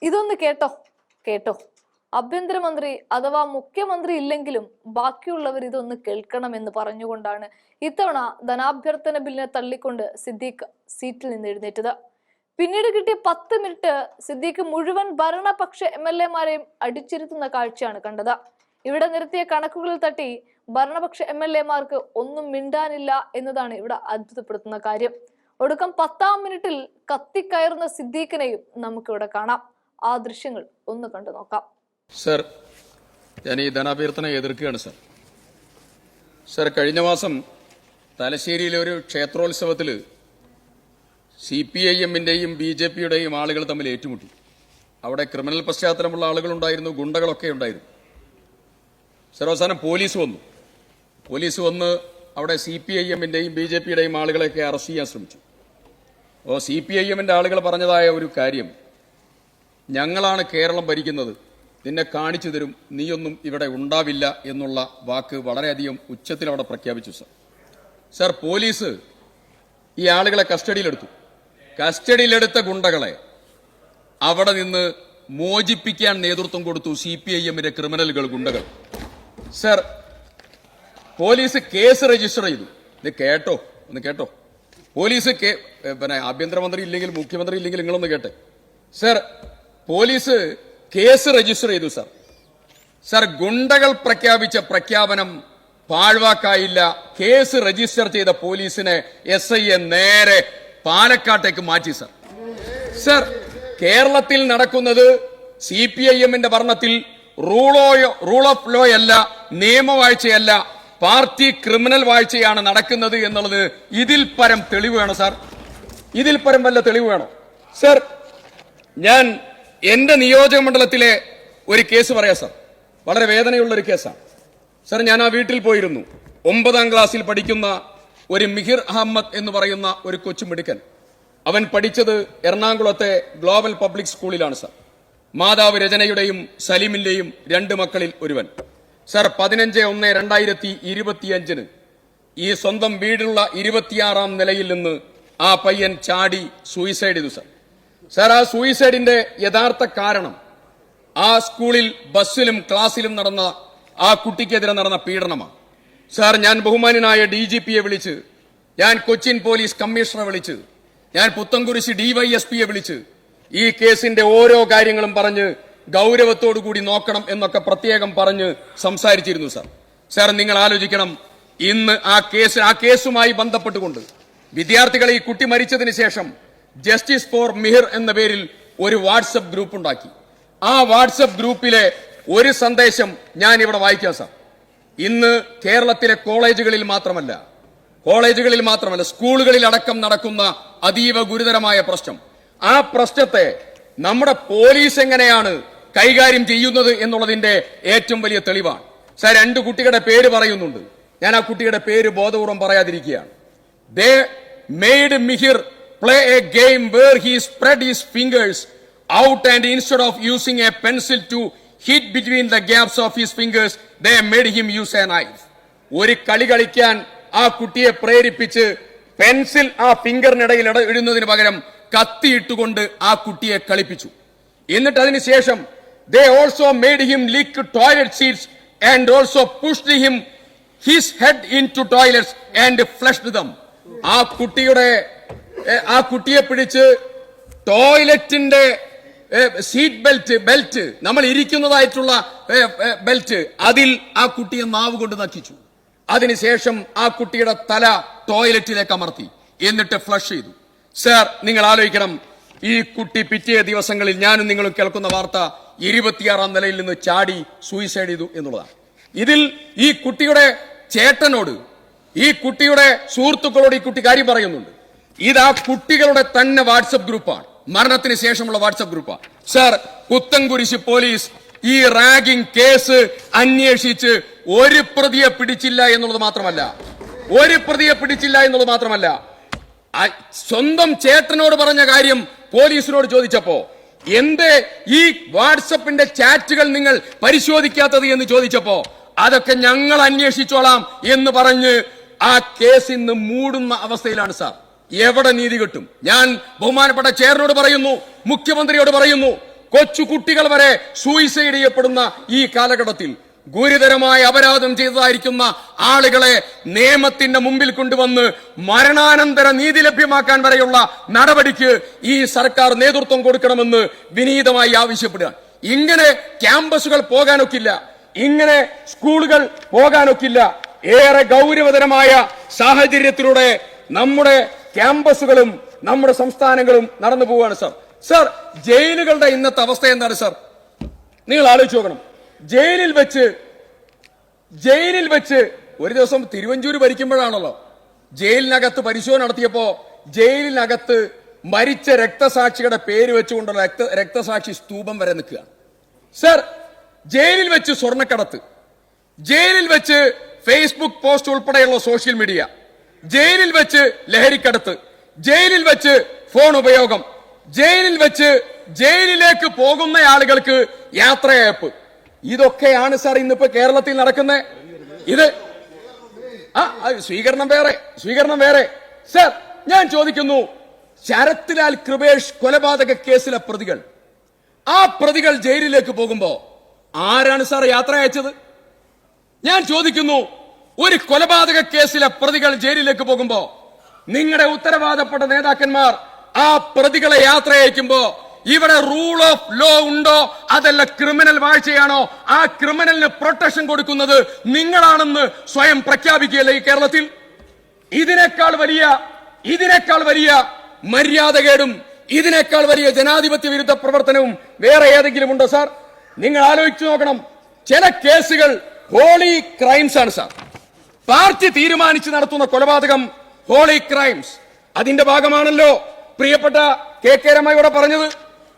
ഇതൊന്ന് കേട്ടോ കേട്ടോ ആഭ്യന്തരമന്ത്രി അഥവാ മുഖ്യമന്ത്രി ഇല്ലെങ്കിലും ബാക്കിയുള്ളവർ ഇതൊന്ന് കേൾക്കണമെന്ന് പറഞ്ഞുകൊണ്ടാണ് ഇത്തവണ ധനാഭ്യർത്ഥന ബില്ലിനെ തള്ളിക്കൊണ്ട് സിദ്ദീഖ് സീറ്റിൽ നിന്ന് എഴുന്നേറ്റത്. പിന്നീട് കിട്ടിയ 10 മിനിറ്റ് സിദ്ദീഖ് മുഴുവൻ ഭരണപക്ഷ MLA-മാരെയും അടിച്ചിരുത്തുന്ന കാഴ്ചയാണ് കണ്ടത്. ഇവിടെ നിരത്തിയ കണക്കുകളിൽ തട്ടി ഭരണപക്ഷ MLA-മാർക്ക് ഒന്നും മിണ്ടാനില്ല എന്നതാണ് ഇവിടെ അത്ഭുതപ്പെടുത്തുന്ന കാര്യം. ഒടുക്കം 10-ാം മിനിറ്റിൽ കത്തിക്കയറുന്ന സിദ്ദീഖിനെയും നമുക്കിവിടെ കാണാം. ആ ദൃശ്യങ്ങൾ ഒന്ന് കണ്ടു നോക്കാം. സർ, ഞാൻ ഈ ധനാഭ്യർത്ഥന എതിർക്കുകയാണ് സർ. സർ, കഴിഞ്ഞ മാസം തലശ്ശേരിയിലെ ഒരു ക്ഷേത്രോത്സവത്തിൽ CPIM-ന്റെയും BJP-യുടെയും ആളുകൾ തമ്മിൽ ഏറ്റുമുട്ടി. അവിടെ ക്രിമിനൽ പശ്ചാത്തലമുള്ള ആളുകളുണ്ടായിരുന്നു, ഗുണ്ടകളൊക്കെ ഉണ്ടായിരുന്നു. സർ, അവസാനം പോലീസ് വന്ന് അവിടെ CPIM-ന്റെയും BJP-യുടെയും ആളുകളെയൊക്കെ അറസ്റ്റ് ചെയ്യാൻ ശ്രമിച്ചു. അപ്പോൾ CPIM-ന്റെ ആളുകൾ പറഞ്ഞതായ ഒരു കാര്യം, ഞങ്ങളാണ് കേരളം ഭരിക്കുന്നത്, നിന്നെ കാണിച്ചു തരും, നീയൊന്നും ഇവിടെ ഉണ്ടാവില്ല എന്നുള്ള വാക്ക് വളരെയധികം ഉച്ചത്തിൽ അവിടെ പ്രഖ്യാപിച്ചു. സർ, പോലീസ് ഈ ആളുകളെ കസ്റ്റഡിയിലെടുത്ത ഗുണ്ടകളെ അവിടെ നിന്ന് മോചിപ്പിക്കാൻ നേതൃത്വം കൊടുത്തു CPIM-ന്റെ ക്രിമിനലുകൾ, ഗുണ്ടകൾ. സർ, പോലീസ് കേസ് രജിസ്റ്റർ ചെയ്തു. ഇത് കേട്ടോ പോലീസ് ആഭ്യന്തരമന്ത്രി ഇല്ലെങ്കിൽ മുഖ്യമന്ത്രി ഇല്ലെങ്കിൽ നിങ്ങളൊന്ന് കേട്ടെ. സർ, പോലീസ് കേസ് രജിസ്റ്റർ ചെയ്തു. സർ, ഗുണ്ടകൾ പ്രഖ്യാപിച്ച പ്രഖ്യാപനം പാഴ്വാക്കായില്ല. കേസ് രജിസ്റ്റർ ചെയ്ത പോലീസിനെ SI നേരെ പാലക്കാട്ടേക്ക് മാറ്റി. സർ, കേരളത്തിൽ നടക്കുന്നത് CPIM-ന്റെ ഭരണത്തിൽ റൂൾ ഓഫ് ലോ അല്ല, നിയമവാഴ്ചയല്ല, പാർട്ടി ക്രിമിനൽ വാഴ്ചയാണ് നടക്കുന്നത് എന്നുള്ളത് ഇതിൽ പരം തെളിവ് വേണോ സാർ? ഇതിൽ പരം വല്ല തെളിവ് വേണോ? സർ, ഞാൻ എന്റെ നിയോജക മണ്ഡലത്തിലെ ഒരു കേസ് പറയാം സാർ. വളരെ വേദനയുള്ള ഒരു കേസാണ്. സാർ, ഞാൻ ആ വീട്ടിൽ പോയിരുന്നു. 9-ാം ക്ലാസ്സിൽ പഠിക്കുന്ന ഒരു മിഹിർ അഹമ്മദ് എന്ന് പറയുന്ന ഒരു കൊച്ചുമിടുക്കൻ. അവൻ പഠിച്ചത് എറണാകുളത്തെ ഗ്ലോബൽ പബ്ലിക് സ്കൂളിലാണ് സാർ. മാതാവ് രചനയുടെയും സലീമിന്റെയും 2 മക്കളിൽ ഒരുവൻ. സർ, 15/1/2025 ഈ സ്വന്തം വീടുള്ള 26-ാം നിലയിൽ നിന്ന് ആ പയ്യൻ ചാടി സൂയിസൈഡ് ചെയ്തു. സർ, ആ സൂയിസൈഡിന്റെ യഥാർത്ഥ കാരണം ആ സ്കൂളിൽ ബസ്സിലും ക്ലാസ്സിലും നടന്ന ആ കുട്ടിക്കെതിരെ നടന്ന പീഡനമാണ്. സാർ, ഞാൻ ബഹുമാന്യനായ DGP-യെ വിളിച്ച്, ഞാൻ കൊച്ചിൻ പോലീസ് കമ്മീഷണറെ വിളിച്ച്, ഞാൻ പുത്തൻകുരിശ് DYSP-യെ വിളിച്ച് ഈ കേസിന്റെ ഓരോ കാര്യങ്ങളും പറഞ്ഞ് ഗൗരവത്തോടുകൂടി നോക്കണം എന്നൊക്കെ പ്രത്യേകം പറഞ്ഞ് സംസാരിച്ചിരുന്നു. സാർ, നിങ്ങൾ ആലോചിക്കണം, ഇന്ന് ആ കേസുമായി ബന്ധപ്പെട്ടുകൊണ്ട് വിദ്യാർത്ഥികളെ ഈ കുട്ടി മരിച്ചതിന് ശേഷം ജസ്റ്റിസ് ഫോർ മിഹിർ എന്ന പേരിൽ ഒരു വാട്സപ്പ് ഗ്രൂപ്പ് ഉണ്ടാക്കി. ആ വാട്സപ്പ് ഗ്രൂപ്പിലെ ഒരു സന്ദേശം ഞാൻ ഇവിടെ വായിക്കാം. സാർ, ഇന്ന് കേരളത്തിലെ കോളേജുകളിൽ മാത്രമല്ല സ്കൂളുകളിൽ അടക്കം നടക്കുന്ന അതീവ ഗുരുതരമായ പ്രശ്നം, ആ പ്രശ്നത്തെ നമ്മുടെ പോലീസ് എങ്ങനെയാണ് കൈകാര്യം ചെയ്യുന്നത് എന്നുള്ളതിന്റെ ഏറ്റവും വലിയ തെളിവാണ്. സാർ, 2 കുട്ടികളുടെ പേര് പറയുന്നുണ്ട്. ഞാൻ ആ കുട്ടിയുടെ പേര് ബോധപൂർവം പറയാതിരിക്കുകയാണ്. They made Mihir play a game where he spread his fingers out and instead of using a pencil to hit between the gaps of his fingers, they made him use a knife. ഒരു കളി കളിക്കാൻ ആ കുട്ടിയെ പ്രേരിപ്പിച്ച് pencil ആ ഫിംഗറിനിടയിൽ ഇടുന്നതിന് പകരം കത്തിയിട്ടുകൊണ്ട് ആ കുട്ടിയെ കളിപ്പിച്ചു. എന്നിട്ട് അതിനുശേഷം they also made him lick toilet seats and also pushed his head into toilets and flushed them. ആ കുട്ടിയെ പിടിച്ച് ടോയ്ലറ്റിന്റെ സീറ്റ് ബെൽറ്റ് നമ്മൾ ഇരിക്കുന്നതായിട്ടുള്ള ബെൽറ്റ്, അതിൽ ആ കുട്ടിയെ നാവ് കൊണ്ട് നക്കിച്ചു. അതിനുശേഷം ആ കുട്ടിയുടെ തല ടോയ്ലറ്റിലേക്ക് അമർത്തി, എന്നിട്ട് ഫ്ലഷ് ചെയ്തു. സർ, നിങ്ങൾ ആലോചിക്കണം, ഈ കുട്ടി പിറ്റേ ദിവസങ്ങളിൽ ഞാനും നിങ്ങളും കേൾക്കുന്ന വാർത്ത 26-ാം നിലയിൽ നിന്ന് ചാടി സൂയിസൈഡ് ചെയ്തു എന്നുള്ളതാണ്. ഇതിൽ ഈ കുട്ടിയുടെ ചേട്ടനോട്, ഈ കുട്ടിയുടെ സുഹൃത്തുക്കളോട് ഈ കുട്ടി കാര്യം പറയുന്നുണ്ട്. ഇത് ആ കുട്ടികളുടെ തന്നെ വാട്സപ്പ് ഗ്രൂപ്പാണ്, മരണത്തിന് ശേഷമുള്ള വാട്സപ്പ് ഗ്രൂപ്പാണ്. സർ, പുത്തൻകുരിശ് പോലീസ് ഈ റാഗിംഗ് കേസ് അന്വേഷിച്ച് ഒരു പ്രതിയെ പിടിച്ചില്ല എന്നുള്ളത് മാത്രമല്ല, സ്വന്തം ചേട്ടനോട് പറഞ്ഞ കാര്യം പോലീസിനോട് ചോദിച്ചപ്പോ എന്തേ ഈ വാട്സപ്പിന്റെ ചാറ്റുകൾ നിങ്ങൾ പരിശോധിക്കാത്തത് എന്ന് ചോദിച്ചപ്പോ അതൊക്കെ ഞങ്ങൾ അന്വേഷിച്ചോളാം എന്ന് പറഞ്ഞ് ആ കേസ് ഇന്ന് മൂടുന്ന അവസ്ഥയിലാണ്. സാർ, എവിടെ നീതി കിട്ടും? ഞാൻ ബഹുമാനപ്പെട്ട ചെയറിനോട് പറയുന്നു, മുഖ്യമന്ത്രിയോട് പറയുന്നു, കൊച്ചു കുട്ടികൾ വരെ സൂയിസൈഡ് ചെയ്യപ്പെടുന്ന ഈ കാലഘട്ടത്തിൽ ഗുരുതരമായ അപരാധം ചെയ്തതായിരിക്കുന്ന ആളുകളെ നിയമത്തിന്റെ മുമ്പിൽ കൊണ്ടുവന്ന് മരണാനന്തര നീതി ലഭ്യമാക്കാൻ വരെയുള്ള നടപടിക്ക് ഈ സർക്കാർ നേതൃത്വം കൊടുക്കണമെന്ന് വിനീതമായി ആവശ്യപ്പെടുകയാണ്. ഇങ്ങനെ ക്യാമ്പസുകൾ പോകാനൊക്കില്ല, ഇങ്ങനെ സ്കൂളുകൾ പോകാനൊക്കില്ല. ഏറെ ഗൗരവതരമായ സാഹചര്യത്തിലൂടെ നമ്മുടെ ക്യാമ്പസുകളും നമ്മുടെ സംസ്ഥാനങ്ങളും നടന്നു പോവുകയാണ് സർ. സർ, ജയിലുകളുടെ ഇന്നത്തെ അവസ്ഥ എന്താണ് സർ? നിങ്ങൾ ആലോചിച്ച് നോക്കണം. ജയിലിൽ വെച്ച് ഒരു ദിവസം തിരുവഞ്ചൂര് ഭരിക്കുമ്പോഴാണല്ലോ ജയിലിനകത്ത് പരിശോധന നടത്തിയപ്പോ ജയിലിനകത്ത് മരിച്ച രക്തസാക്ഷിയുടെ പേര് വെച്ചുകൊണ്ടുള്ള രക്തസാക്ഷി സ്തൂപം വരെ നിൽക്കുക. സർ, ജയിലിൽ വെച്ച് സ്വർണ്ണക്കടത്ത്, ജയിലിൽ വെച്ച് ഫേസ്ബുക്ക് പോസ്റ്റ് ഉൾപ്പെടെയുള്ള സോഷ്യൽ മീഡിയ, ജയിലിൽ വെച്ച് ലഹരിക്കടത്ത്, ജയിലിൽ വെച്ച് ഫോൺ ഉപയോഗം, ജയിലിൽ വെച്ച് ജയിലിലേക്ക് പോകുന്ന ആളുകൾക്ക് യാത്രയയപ്പ്, ഇതൊക്കെയാണ് സാർ ഇന്നിപ്പോ കേരളത്തിൽ നടക്കുന്നത്. ഇത് സ്വീകരണം വേറെ. സർ, ഞാൻ ചോദിക്കുന്നു, ശരത് ലാൽ കൃപേഷ് കൊലപാതക കേസിലെ പ്രതികൾ ജയിലിലേക്ക് പോകുമ്പോ ആരാണ് സാർ യാത്ര അയച്ചത്? ഞാൻ ചോദിക്കുന്നു, ഒരു കൊലപാതക കേസിലെ പ്രതികൾ ജയിലിലേക്ക് പോകുമ്പോ നിങ്ങളുടെ ഉത്തരവാദപ്പെട്ട നേതാക്കന്മാർ ആ പ്രതികളെ യാത്ര അയക്കുമ്പോ ഇവിടെ റൂൾ ഓഫ് ലോ ഉണ്ടോ, അതല്ല ക്രിമിനൽ വാഴ്ചയാണോ? ആ ക്രിമിനലിന് പ്രൊട്ടക്ഷൻ കൊടുക്കുന്നത് നിങ്ങളാണെന്ന് സ്വയം പ്രഖ്യാപിക്കുകയല്ലേ ഈ കേരളത്തിൽ? ഇതിനേക്കാൾ വലിയ മര്യാദകേടും ഇതിനേക്കാൾ വലിയ ജനാധിപത്യ വിരുദ്ധ പ്രവർത്തനവും വേറെ ഏതെങ്കിലും ഉണ്ടോ സാർ? നിങ്ങൾ ആലോചിച്ചു നോക്കണം. ചില കേസുകൾ ഹോളി ക്രൈംസ് ആണ് സാർ. പാർട്ടി തീരുമാനിച്ച് നടത്തുന്ന കൊലപാതകം ഹോളി ക്രൈംസ്. അതിന്റെ ഭാഗമാണല്ലോ പ്രിയപ്പെട്ട കെ രമ ഇവിടെ പറഞ്ഞത്.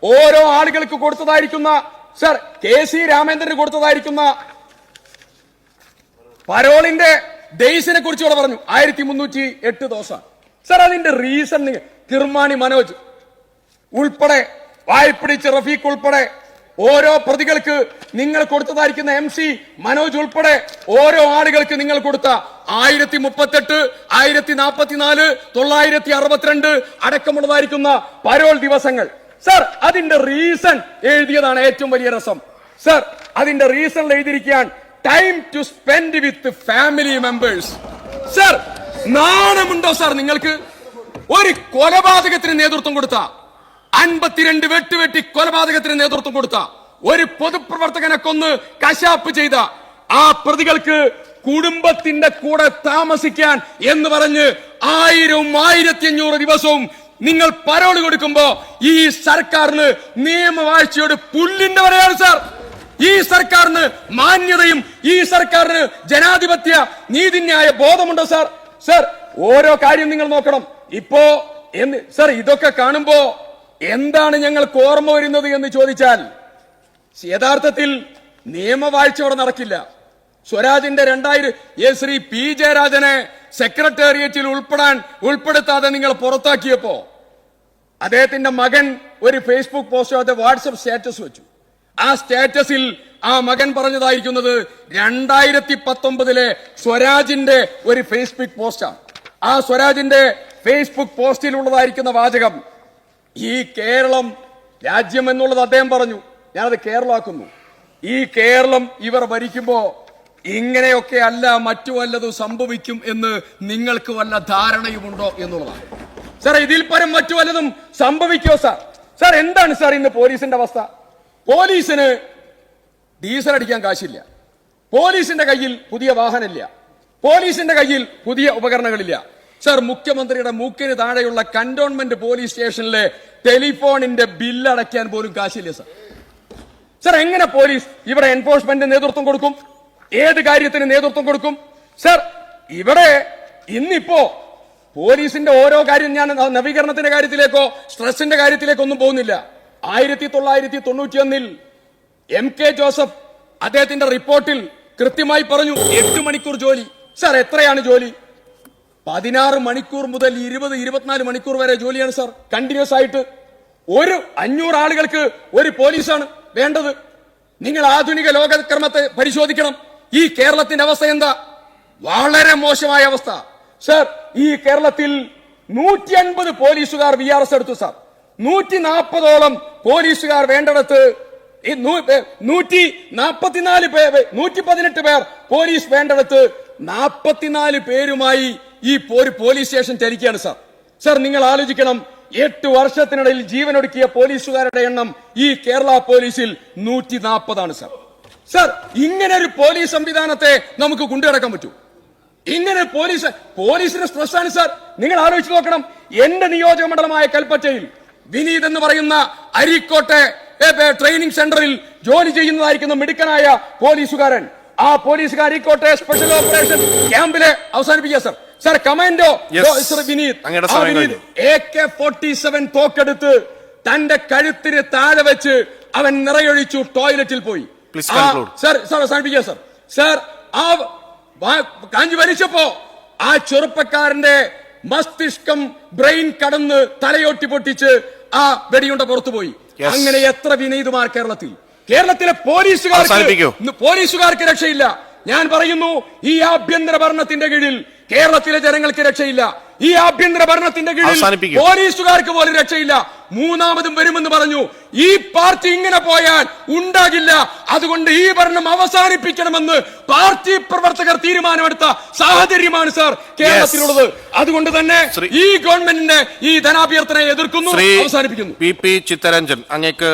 ഓരോ ആളുകൾക്ക് കൊടുത്തതായിരിക്കുന്ന സർ, KC രാമേന്ദ്രന് കൊടുത്തതായിരിക്കുന്ന പരോളിന്റെ ഡേയ്സിനെ കുറിച്ച് ഇവിടെ പറഞ്ഞു 1308 ദിവസം. സർ, അതിന്റെ റീസൺ കിർമാണി മനോജ് ഉൾപ്പെടെ വായ്പിടിച്ച റഫീഖ് ഉൾപ്പെടെ ഓരോ പ്രതികൾക്ക് നിങ്ങൾ കൊടുത്തതായിരിക്കുന്ന MC മനോജ് ഉൾപ്പെടെ ഓരോ ആളുകൾക്ക് നിങ്ങൾ കൊടുത്ത 1038, 1044, 962 അടക്കമുള്ളതായിരിക്കുന്ന പരോൾ ദിവസങ്ങൾ. സർ, അതിന്റെ റീസൺ എഴുതിയതാണ് ഏറ്റവും വലിയ രസം. സർ, അതിന്റെ റീസൺ എഴുതിയിരിക്കാൻ time to spend with family members. Sir, നാണമുണ്ടോ സാർ നിങ്ങൾക്ക്? ഒരു കൊലപാതകത്തിന് നേതൃത്വം കൊടുത്ത 52 വെട്ടുവെട്ടി കൊലപാതകത്തിന് നേതൃത്വം കൊടുത്ത ഒരു പൊതുപ്രവർത്തകനെ കൊന്ന് കശാപ്പ് ചെയ്ത ആ പ്രതികൾക്ക് കുടുംബത്തിന്റെ കൂടെ താമസിക്കാൻ എന്ന് പറഞ്ഞ് 1000, 1500 ദിവസവും നിങ്ങൾ പരോള് കൊടുക്കുമ്പോ ഈ സർക്കാരിന് നിയമവാഴ്ചയോട് പുല്ലിന്റെ പറയാണ് സാർ. ഈ സർക്കാരിന് മാന്യതയും ഈ സർക്കാരിന് ജനാധിപത്യ നീതിന്യായ ബോധമുണ്ടോ സാർ? സർ, ഓരോ കാര്യം നിങ്ങൾ നോക്കണം. ഇപ്പോ സർ, ഇതൊക്കെ കാണുമ്പോ എന്താണ് ഞങ്ങൾക്ക് ഓർമ്മ വരുന്നത് എന്ന് ചോദിച്ചാൽ യഥാർത്ഥത്തിൽ നിയമവാഴ്ച അവിടെ നടക്കില്ല. സ്വരാജിന്റെ 2000 ശ്രീ P ജയരാജനെ സെക്രട്ടേറിയറ്റിൽ ഉൾപ്പെടുത്താതെ നിങ്ങൾ പുറത്താക്കിയപ്പോ അദ്ദേഹത്തിന്റെ മകൻ ഒരു ഫേസ്ബുക്ക് പോസ്റ്റ് വാട്സ്ആപ്പ് സ്റ്റാറ്റസ് വെച്ചു. ആ സ്റ്റാറ്റസിൽ ആ മകൻ പറഞ്ഞതായിരിക്കുന്നത് 2019 സ്വരാജിന്റെ ഒരു ഫേസ്ബുക്ക് പോസ്റ്റാണ്. ആ സ്വരാജിന്റെ ഫേസ്ബുക്ക് പോസ്റ്റിലുള്ളതായിരിക്കുന്ന വാചകം, ഈ കേരളം രാജ്യം എന്നുള്ളത് അദ്ദേഹം പറഞ്ഞു, ഞാനത് കേരളമാക്കുന്നു. ഈ കേരളം ഇവർ ഭരിക്കുമ്പോ ഇങ്ങനെയൊക്കെ അല്ല മറ്റു വല്ലതും സംഭവിക്കും എന്ന് നിങ്ങൾക്ക് വല്ല ധാരണയുമുണ്ടോ എന്നുള്ളതാണ്. സാർ, ഇതിൽ പരം മറ്റു വല്ലതും സംഭവിക്കോ സാർ? സാർ, എന്താണ് സാർ ഇന്ന് പോലീസിന്റെ അവസ്ഥ? പോലീസിന് ഡീസൽ അടിക്കാൻ കാശില്ല, പോലീസിന്റെ കയ്യിൽ പുതിയ വാഹനമില്ല, പോലീസിന്റെ കയ്യിൽ പുതിയ ഉപകരണങ്ങളില്ല. സർ, മുഖ്യമന്ത്രിയുടെ മൂക്കിന് താഴെയുള്ള കന്റോൺമെന്റ് പോലീസ് സ്റ്റേഷനിലെ ടെലിഫോണിന്റെ ബില്ലടയ്ക്കാൻ പോലും കാശില്ല സാർ. സർ, എങ്ങനെ പോലീസ് ഇവിടെ എൻഫോഴ്സ്മെന്റ് നേതൃത്വം കൊടുക്കും? ഏത് കാര്യത്തിന് നേതൃത്വം കൊടുക്കും? സർ, ഇവിടെ ഇന്നിപ്പോ പോലീസിന്റെ ഓരോ കാര്യം, ഞാൻ നവീകരണത്തിന്റെ കാര്യത്തിലേക്കോ സ്ട്രെസ്സിന്റെ കാര്യത്തിലേക്കോ ഒന്നും പോകുന്നില്ല. 1991 MK ജോസഫ് അദ്ദേഹത്തിന്റെ റിപ്പോർട്ടിൽ കൃത്യമായി പറഞ്ഞു 8 മണിക്കൂർ ജോലി. സർ, എത്രയാണ് ജോലി? 16 മണിക്കൂർ മുതൽ 20-24 മണിക്കൂർ വരെ ജോലിയാണ് സാർ, കണ്ടിന്യൂസ് ആയിട്ട്. ഒരു 500 ആളുകൾക്ക് ഒരു പോലീസാണ് വേണ്ടത്. നിങ്ങൾ ആധുനിക ലോകക്രമത്തെ പരിശോധിക്കണം. ഈ കേരളത്തിന്റെ അവസ്ഥ എന്താ? വളരെ മോശമായ അവസ്ഥ. സർ, ഈ കേരളത്തിൽ 150 പോലീസുകാർ VRS എടുത്തു സാർ. 140ഓളം പോലീസുകാർ വേണ്ടിടത്ത് 118 പേർ പോലീസ് വേണ്ടിടത്ത് 44 പേരുമായി ഈ ഒരു പോലീസ് സ്റ്റേഷൻ ചലിക്കുകയാണ് സാർ. സാർ നിങ്ങൾ ആലോചിക്കണം, 8 വർഷത്തിനിടയിൽ ജീവനൊടുക്കിയ പോലീസുകാരുടെ എണ്ണം ഈ കേരള പോലീസിൽ 140 സാർ. സാർ ഇങ്ങനെ ഒരു പോലീസ് സംവിധാനത്തെ നമുക്ക് കൊണ്ടുനടക്കാൻ പറ്റൂ? ഇങ്ങനെ പോലീസിന്റെ സ്ട്രെസ്സാണ് സാർ. നിങ്ങൾ ആലോചിച്ച് നോക്കണം, എന്റെ നിയോജക മണ്ഡലമായ കൽപ്പറ്റയിൽ വിനീത് എന്ന് പറയുന്ന അരീക്കോട്ടെ ട്രെയിനിങ് സെന്ററിൽ ജോലി ചെയ്യുന്നതായിരിക്കുന്ന മിടുക്കനായ പോലീസുകാരൻ, ആ പോലീസുകാർ അരീക്കോട്ടെ സ്പെഷ്യൽ ഓപ്പറേഷൻ ക്യാമ്പിലെ അവസാനിപ്പിക്കുക sir. Sir commando Vineeth AK-47 തോക്കെടുത്ത് തന്റെ കഴുത്തിന് താഴെ വെച്ച് അവൻ നിറയൊഴിച്ചു ടോയ്ലറ്റിൽ പോയി. സാർ അവസാനിപ്പിക്കുക സാർ. സാർ ആ കാഞ്ചി വലിച്ചപ്പോ ആ ചെറുപ്പക്കാരന്റെ മസ്തിഷ്കം ബ്രെയിൻ കടന്ന് തലയോട്ടി പൊട്ടിച്ച് ആ വെടിയുണ്ട പുറത്തുപോയി. അങ്ങനെ എത്ര വിനീതുമാർ കേരളത്തിലെ പോലീസുകാർക്ക് രക്ഷയില്ല. ഞാൻ പറയുന്നു, ഈ ആഭ്യന്തര ഭരണത്തിന്റെ കീഴിൽ കേരളത്തിലെ ജനങ്ങൾക്ക് രക്ഷയില്ല. ഈ ആഭ്യന്തര ഭരണത്തിന്റെ കീഴിൽ പോലീസുകാർക്ക് പോലും രക്ഷയില്ല. മൂന്നാമതും വരുമെന്ന് പറഞ്ഞു. ഈ പാർട്ടി ഇങ്ങനെ പോയാൽ ഉണ്ടാകില്ല. അതുകൊണ്ട് ഈ ഭരണം അവസാനിപ്പിക്കണമെന്ന് പാർട്ടി പ്രവർത്തകർ തീരുമാനമെടുത്ത സാഹചര്യമാണ് സാർ കേരളത്തിലുള്ളത്. അതുകൊണ്ട് തന്നെ ഈ ഗവൺമെന്റിന്റെ ഈ ധനാഭ്യർത്ഥനയെ എതിർക്കുന്നു, അവസാനിപ്പിക്കുന്നു. പി ചിത്തരഞ്ജൻ, അങ്ങേക്ക്